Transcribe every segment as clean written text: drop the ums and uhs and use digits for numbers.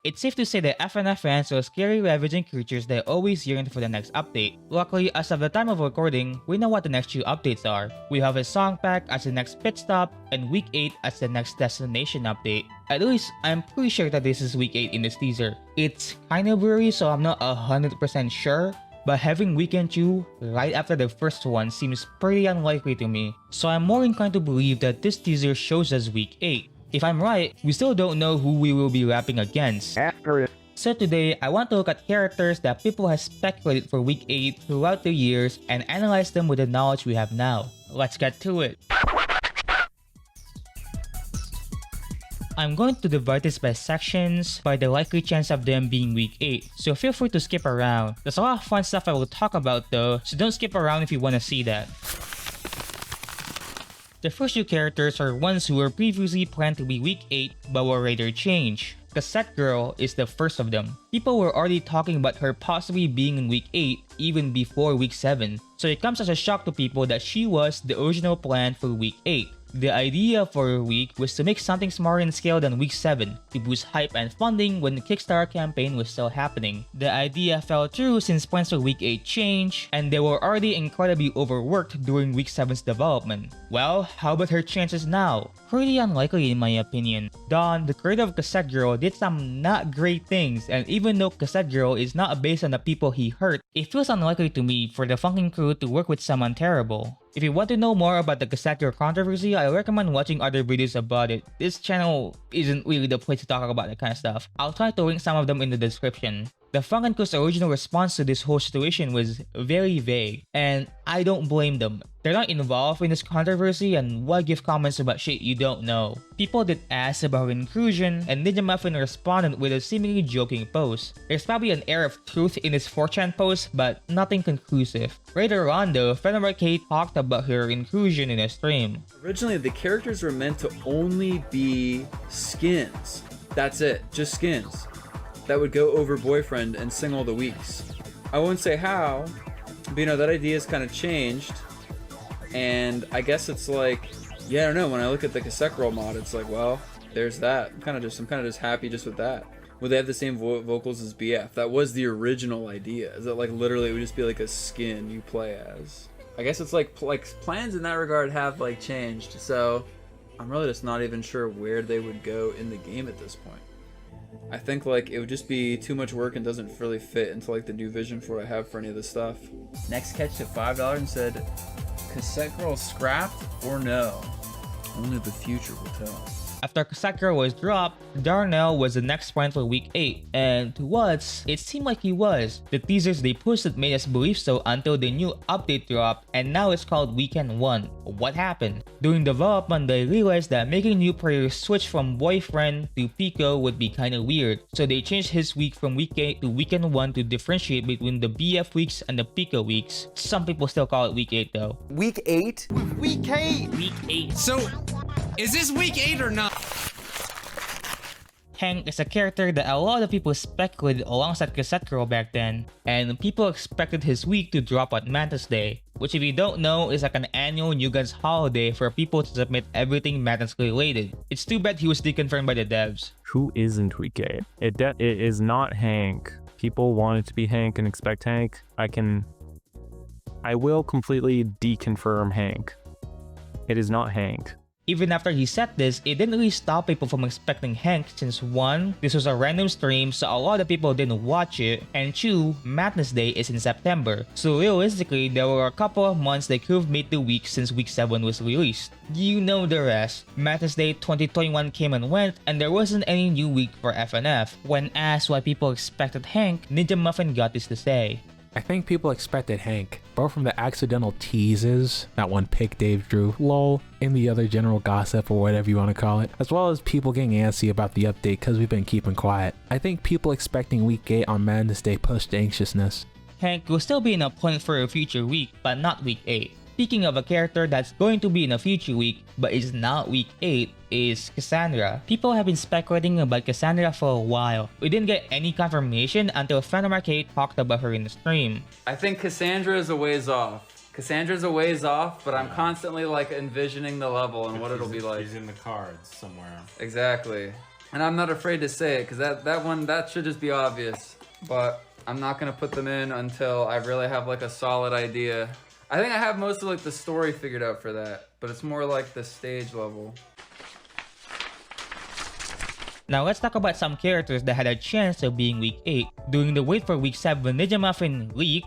It's safe to say that FNF fans are scary ravaging creatures that always yearn for the next update. Luckily, as of the time of recording, we know what the next few updates are. We have a song pack as the next pit stop, and week 8 as the next destination update. At least, I'm pretty sure that this is week 8 in this teaser. It's kinda blurry, so I'm not 100% sure, but having weekend 2 right after the first one seems pretty unlikely to me. So I'm more inclined to believe that this teaser shows us week 8. If I'm right, we still don't know who we will be rapping against. So today, I want to look at characters that people have speculated for week 8 throughout the years and analyze them with the knowledge we have now. Let's get to it. I'm going to divide this by sections by the likely chance of them being week 8, so feel free to skip around. There's a lot of fun stuff I will talk about though, so don't skip around if you want to see that. The first two characters are ones who were previously planned to be week 8 but were later changed. Cassette Girl is the first of them. People were already talking about her possibly being in week 8 even before week 7, so it comes as a shock to people that she was the original plan for week 8. The idea for her week was to make something smaller in scale than week 7, to boost hype and funding when the Kickstarter campaign was still happening. The idea fell through since plans for week 8 changed, and they were already incredibly overworked during week 7's development. Well, how about her chances now? Pretty unlikely in my opinion. Don, the creator of Cassette Girl, did some not great things, and even though Cassette Girl is not based on the people he hurt, it feels unlikely to me for the Funkin crew to work with someone terrible. If you want to know more about the Cassette Girl controversy, I recommend watching other videos about it. This channel isn't really the place to talk about that kind of stuff. I'll try to link some of them in the description. The Funkin crew's original response to this whole situation was very vague, and I don't blame them. They're not involved in this controversy, and why give comments about shit you don't know? People did ask about her inclusion, and ninjamuffin responded with a seemingly joking post. There's probably an air of truth in this 4chan post, but nothing conclusive. Later on though, Kate talked about her inclusion in a stream. Originally, the characters were meant to only be skins. That's it, just skins. That would go over boyfriend and sing all the weeks. I won't say how, but you know, that idea has kind of changed. And I guess it's like, yeah, I don't know, when I look at the Cassette Girl mod, it's like, well, there's that. I'm kind of just happy just with that. Would they have the same vocals as BF? That was the original idea. Is that like literally it would just be like a skin you play as. I guess it's like plans in that regard have like changed. So I'm really just not even sure where they would go in the game at this point. I think like it would just be too much work and doesn't really fit into like the new vision for what I have for any of this stuff. Next catch to $5 and said, Cassette Girl scrapped or no? Only the future will tell. After Cassette Girl was dropped, Darnell was the next plan for week 8, and to us, it seemed like he was. The teasers they posted made us believe so until the new update dropped, and now it's called Weekend 1. What happened? During development, they realized that making new players switch from boyfriend to Pico would be kinda weird, so they changed his week from week 8 to Weekend 1 to differentiate between the BF weeks and the Pico weeks. Some people still call it week 8 though. Week 8? Week 8! Week 8. So, is this week 8 or not? Hank is a character that a lot of people speculated alongside Cassette Girl back then, and people expected his week to drop on Mantis Day, which if you don't know is like an annual New Guns holiday for people to submit everything Mantis related. It's too bad he was deconfirmed by the devs. Who isn't week 8? It is not Hank. People want it to be Hank and expect Hank. I will completely deconfirm Hank. It is not Hank. Even after he said this, it didn't really stop people from expecting Hank since 1, this was a random stream so a lot of people didn't watch it, and 2, Madness Day is in September. So realistically, there were a couple of months they could have made the week since week 7 was released. You know the rest. Madness Day 2021 came and went, and there wasn't any new week for FNF. When asked why people expected Hank, ninjamuffin got this to say. I think people expected Hank, both from the accidental teases, that one pic Dave drew, lol, and the other general gossip or whatever you want to call it, as well as people getting antsy about the update because we've been keeping quiet. I think people expecting week 8 on Madness Day pushed anxiousness. Hank will still be in a point for a future week, but not week 8. Speaking of a character that's going to be in a future week, but is not week 8, is Cassandra. People have been speculating about Cassandra for a while. We didn't get any confirmation until Kate talked about her in the stream. I think Cassandra is a ways off. Cassandra's a ways off, but I'm constantly like envisioning the level and what it'll be like. She's in the cards somewhere. Exactly. And I'm not afraid to say it, because that should just be obvious. But I'm not gonna put them in until I really have like a solid idea. I think I have most of like the story figured out for that, but it's more like the stage level. Now let's talk about some characters that had a chance of being week 8. During the wait for week 7 Ninjamuffin leak,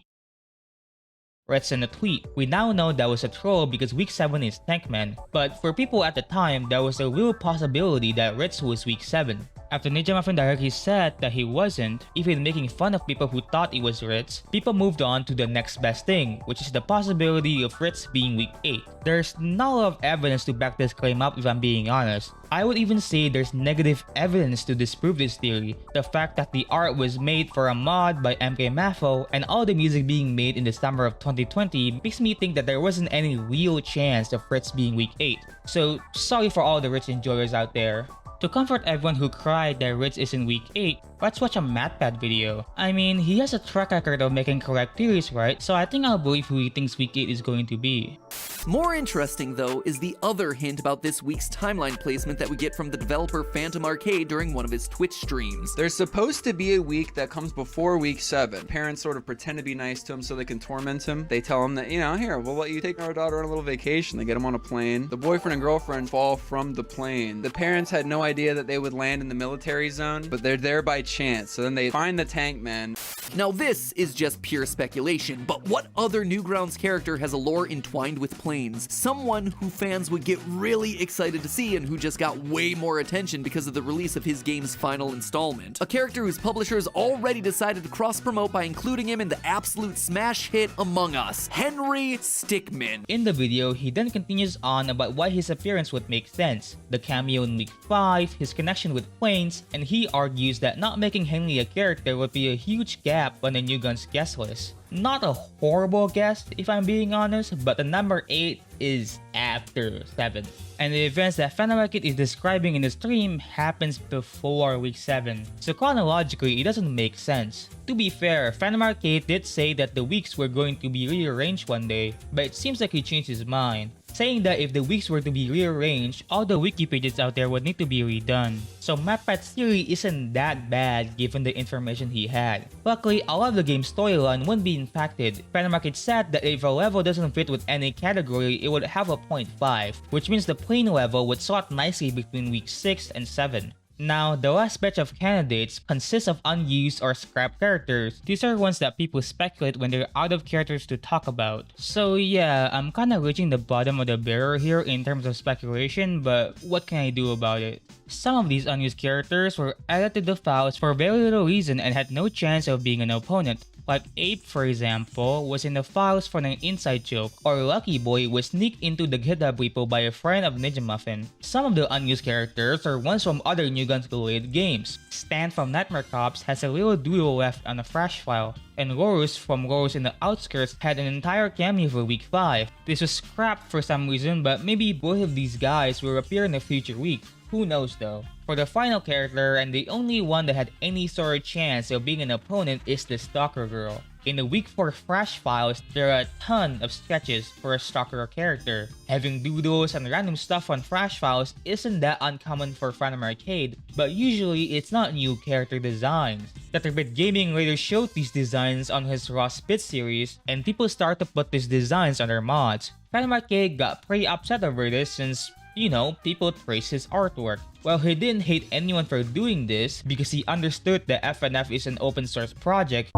Red sent a tweet. We now know that was a troll because week 7 is Tankman, but for people at the time, there was a real possibility that Ritz was week 7. After Ninjamuffin directly said that he wasn't, even making fun of people who thought it was Ritz, people moved on to the next best thing, which is the possibility of Ritz being week 8. There's not a lot of evidence to back this claim up if I'm being honest. I would even say there's negative evidence to disprove this theory. The fact that the art was made for a mod by MK Mafo and all the music being made in the summer of 2020 makes me think that there wasn't any real chance of Ritz being week 8. So sorry for all the Ritz enjoyers out there. To comfort everyone who cried that Ritz is in week 8, let's watch a MatPat video. I mean, he has a track record of making correct theories, right? So I think I'll believe who he thinks week 8 is going to be. More interesting, though, is the other hint about this week's timeline placement that we get from the developer Phantom Arcade during one of his Twitch streams. There's supposed to be a week that comes before week 7. Parents sort of pretend to be nice to him so they can torment him. They tell him that, you know, here, we'll let you take our daughter on a little vacation. They get him on a plane. The boyfriend and girlfriend fall from the plane. The parents had no idea that they would land in the military zone, but they're there by chance. So then they find the tank man. Now this is just pure speculation, but what other Newgrounds character has a lore entwined with planes? Someone who fans would get really excited to see and who just got way more attention because of the release of his game's final installment. A character whose publishers already decided to cross-promote by including him in the absolute smash hit Among Us, Henry Stickmin. In the video, he then continues on about why his appearance would make sense, the cameo in week 5, his connection with planes, and he argues that not making Henry a character would be a huge gap on the New Guns guest list. Not a horrible guess if I'm being honest, but the number 8 is after 7. And the events that Phantom Arcade is describing in the stream happens before week 7. So chronologically, it doesn't make sense. To be fair, Phantom Arcade did say that the weeks were going to be rearranged one day, but it seems like he changed his mind, saying that if the weeks were to be rearranged, all the wiki pages out there would need to be redone. So MatPat's theory isn't that bad given the information he had. Luckily, a lot of the game's storyline wouldn't be impacted. Phantom Arcade said that if a level doesn't fit with any category, it would have a 0.5, which means the plane level would slot nicely between week 6 and 7. Now, the last batch of candidates consists of unused or scrapped characters. These are ones that people speculate when they're out of characters to talk about. So yeah, I'm kinda reaching the bottom of the barrel here in terms of speculation, but what can I do about it? Some of these unused characters were added to the files for very little reason and had no chance of being an opponent. Like Ape, for example, was in the files for an inside joke, or Lucky Boy was sneaked into the GitHub repo by a friend of Ninjamuffin. Some of the unused characters are ones from other New Guns related games. Stan from Nightmare Cops has a little doodle left on a Flash file, and Rorus from Rorus in the Outskirts had an entire cameo for week 5. This was scrapped for some reason, but maybe both of these guys will appear in a future week. Who knows though. For the final character, and the only one that had any sort of chance of being an opponent, is the Stalker Girl. In the week 4 Flash files, there are a ton of sketches for a Stalker character. Having doodles and random stuff on Flash files isn't that uncommon for Phantom Arcade, but usually it's not new character designs. Tetrabit Gaming later showed these designs on his Raw Spit series, and people start to put these designs on their mods. Phantom Arcade got pretty upset over this since, you know, people praise his artwork. Well, he didn't hate anyone for doing this because he understood that FNF is an open source project.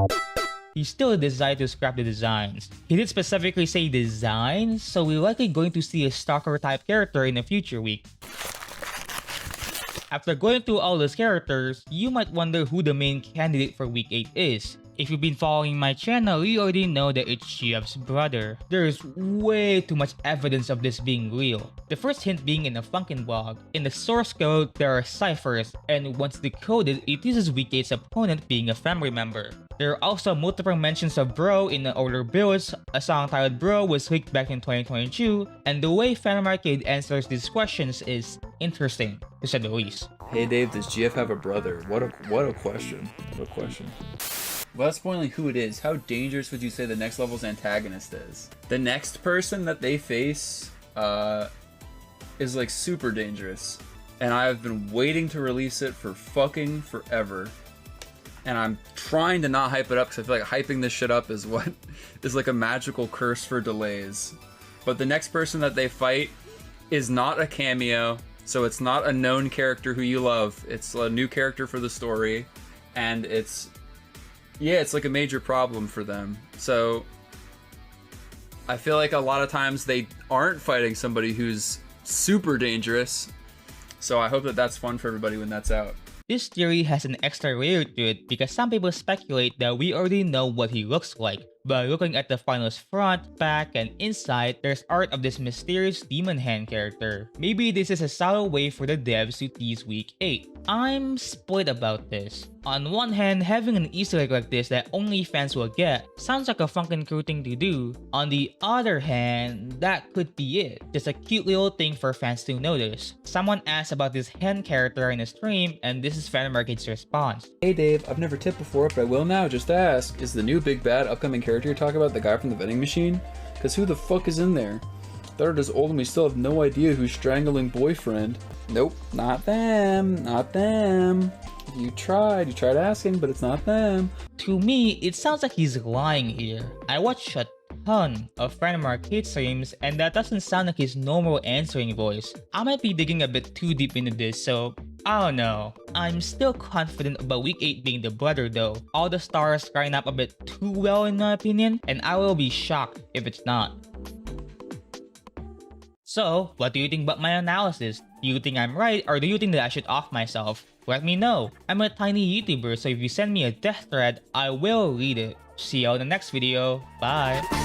He still decided to scrap the designs. He did specifically say designs, so we're likely going to see a Stalker type character in a future week. After going through all those characters, you might wonder who the main candidate for week 8 is. If you've been following my channel, you already know that it's Giev's brother. There is way too much evidence of this being real. The first hint being in a Funkin blog. In the source code, there are ciphers, and once decoded, it uses week 8's opponent being a family member. There are also multiple mentions of Bro in the older builds. A song titled Bro was leaked back in 2022, and the way Phantom Arcade answers these questions is interesting, to say the least. Hey Dave, does GF have a brother? What a question. What a question. Without spoiling who it is, how dangerous would you say the next level's antagonist is? The next person that they face is like super dangerous. and I've been waiting to release it for fucking forever. And I'm trying to not hype it up because I feel like hyping this shit up is what is like a magical curse for delays. But the next person that they fight is not a cameo, so it's not a known character who you love. It's a new character for the story, and it's like a major problem for them. So I feel like a lot of times they aren't fighting somebody who's super dangerous. So I hope that that's fun for everybody when that's out. This theory has an extra layer to it because some people speculate that we already know what he looks like. By looking at the final's front, back, and inside, there's art of this mysterious demon hand character. Maybe this is a subtle way for the devs to tease week 8. I'm split about this. On one hand, having an Easter egg like this that only fans will get sounds like a Funkin crew thing to do. On the other hand, that could be it. Just a cute little thing for fans to notice. Someone asked about this hand character in a stream, and this is Fan Market's response. Hey Dave, I've never tipped before, but I will now. Just ask, is the new big bad upcoming character you're talking about the guy from the vending machine? Because who the fuck is in there? Third is old and we still have no idea who's strangling boyfriend. Nope, not them, not them. You tried asking, but it's not them. To me, it sounds like he's lying here. I watched a ton of Fan Arcade streams and that doesn't sound like his normal answering voice. I might be digging a bit too deep into this, so I don't know. I'm still confident about week 8 being the brother though. All the stars line up a bit too well in my opinion, and I will be shocked if it's not. So, what do you think about my analysis? Do you think I'm right or do you think that I should off myself? Let me know. I'm a tiny YouTuber, so if you send me a death threat, I will read it. See you on the next video. Bye.